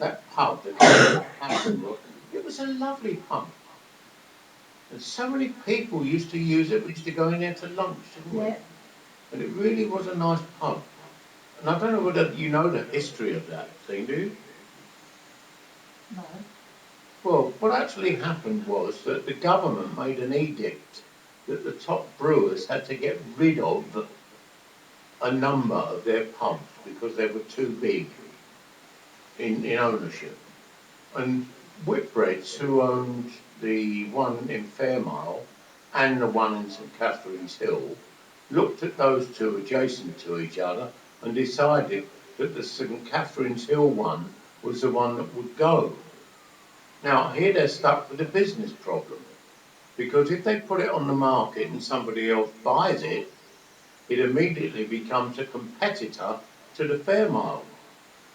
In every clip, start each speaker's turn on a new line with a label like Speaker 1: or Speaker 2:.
Speaker 1: that pub, the Catherine, it was a lovely pub. And so many people used to use it. We used to go in there to lunch, didn't we?
Speaker 2: Yeah.
Speaker 1: And it really was a nice pub. And I don't know whether you know the history of that thing, do you?
Speaker 2: No.
Speaker 1: Well, what actually happened was that the government made an edict that the top brewers had to get rid of a number of their pubs because they were too big in ownership. And Whitbreads, who owned the one in Fairmile and the one in St Catherine's Hill, looked at those two adjacent to each other and decided that the St Catherine's Hill one was the one that would go. Now, here they're stuck with a business problem, because if they put it on the market and somebody else buys it, it immediately becomes a competitor to the Fairmile.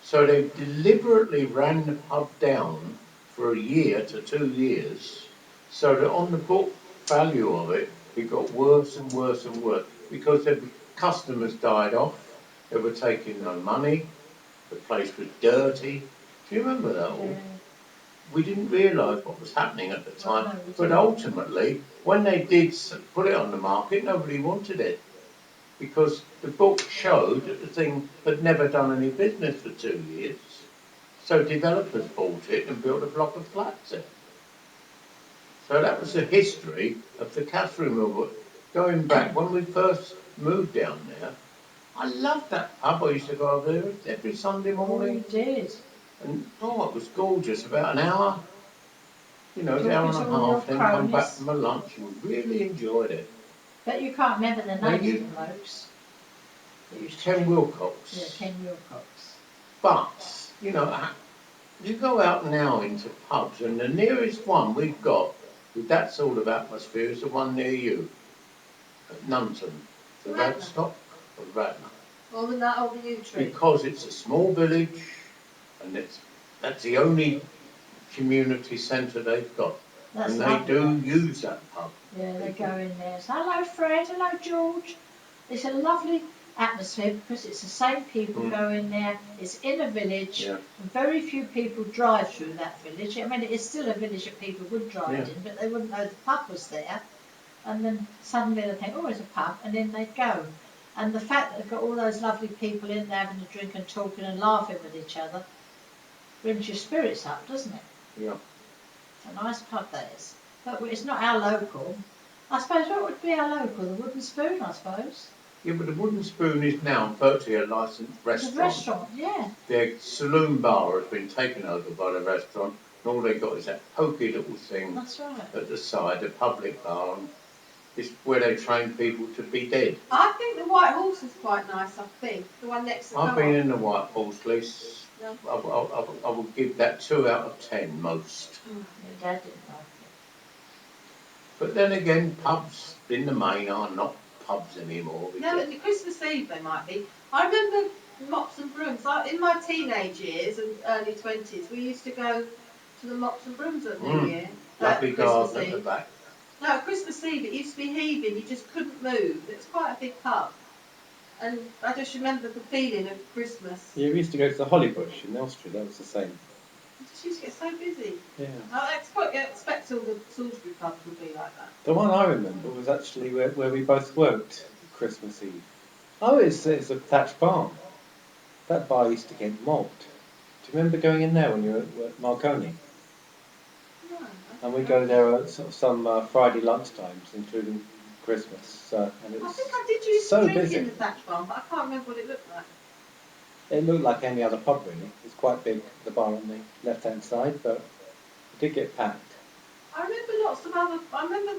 Speaker 1: So they deliberately ran the pub down for a year to 2 years, so that on the book value of it, it got worse and worse and worse, because the customers died off, they were taking no money, the place was dirty. Do you remember that all?
Speaker 2: Yeah.
Speaker 1: We didn't realise what was happening at the time,
Speaker 2: No,
Speaker 1: but ultimately, when they did put it on the market, nobody wanted it, because the book showed that the thing had never done any business for 2 years. So developers bought it and built a block of flats there. So that was the history of the Catherine Mill. Going back, when we first moved down there, I loved that pub. I used to go over there every Sunday morning.
Speaker 2: Oh, you did.
Speaker 1: And it was gorgeous. About an hour, an hour
Speaker 2: Talking
Speaker 1: and
Speaker 2: to
Speaker 1: a
Speaker 2: all your
Speaker 1: half, then come back
Speaker 2: cronies.
Speaker 1: from my lunch. You really enjoyed it.
Speaker 2: But you can't remember the
Speaker 1: Now
Speaker 2: names of the blokes.
Speaker 1: Ken Wilcox.
Speaker 2: Yeah, Ken Wilcox.
Speaker 1: But, you go out now into pubs, and the nearest one we've got with that sort of atmosphere is the one near you, at Nunton, the Radstock or Radnor.
Speaker 3: Or the yew tree.
Speaker 1: Because it's a small village, and that's the only community centre they've got.
Speaker 2: That's
Speaker 1: and they do use that pub.
Speaker 2: Yeah, they go in there. So, hello Fred, hello George. It's a lovely atmosphere because it's the same people go in there. It's in a village.
Speaker 1: Yeah.
Speaker 2: And very few people drive through that village. I mean, it is still a village that people would drive in, but they wouldn't know the pub was there. And then suddenly they think, oh, it's a pub, and then they'd go. And the fact that they've got all those lovely people in there having a drink and talking and laughing with each other brings your spirits up, doesn't it?
Speaker 1: Yeah.
Speaker 2: It's a nice pub, that is. But it's not our local. I suppose what would be our local? The Wooden Spoon, I suppose.
Speaker 1: Yeah, but the Wooden Spoon is now virtually a licensed restaurant.
Speaker 2: It's a restaurant, yeah.
Speaker 1: Their saloon bar has been taken over by the restaurant, and all they've got is that pokey little thing.
Speaker 2: That's right.
Speaker 1: At the side, the public bar. It's where they train people to be dead.
Speaker 3: I think the White Horse is quite nice, I think. The one next to the
Speaker 1: I've
Speaker 3: car.
Speaker 1: been in the White Horse, Liz.
Speaker 3: No.
Speaker 1: I would give that 2 out of 10 most.
Speaker 2: Your dad didn't like it.
Speaker 1: But then again, pubs in the main are not pubs anymore.
Speaker 3: No, at the Christmas Eve they might be. I remember Mops and Brooms. In my teenage years and early 20s, we used to go to the Mops and Brooms at New Year.
Speaker 1: Lovely garden at the back.
Speaker 3: No, at Christmas Eve it used to be heaving, you just couldn't move. It was quite a big pub. And I just remember the feeling of Christmas.
Speaker 4: Yeah, we used to go to the Hollybush in Austria, that was the same.
Speaker 3: It just used to get so busy.
Speaker 4: Yeah.
Speaker 3: I expect all the Salisbury pubs would be like that.
Speaker 4: The one I remember was actually where we both worked Christmas Eve. Oh, it's a thatched barn. That bar used to get mobbed. Do you remember going in there when you were at Marconi?
Speaker 3: No.
Speaker 4: And we go there at sort of some Friday lunchtimes, including Christmas. And it was
Speaker 3: I think I did used
Speaker 4: so
Speaker 3: to drink
Speaker 4: busy.
Speaker 3: in the thatch barn, but I can't remember what it looked like.
Speaker 4: It looked like any other pub really. It's quite big, the bar on the left-hand side, but it did get packed.
Speaker 3: I remember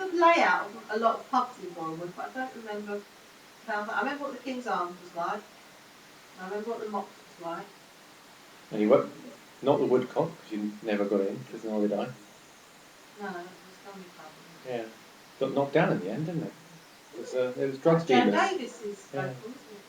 Speaker 3: the layout of a lot of pubs in Bournemouth, but I don't remember I remember what the King's Arms was like. I remember what the Mops was like.
Speaker 4: And you went, not the Woodcock, because you never got in, because nor did I.
Speaker 3: No, it was Stony Pub.
Speaker 4: Yeah. Got knocked down in the end, didn't it? It was drug
Speaker 3: Joe
Speaker 4: dealers.
Speaker 3: Davis is local, isn't it?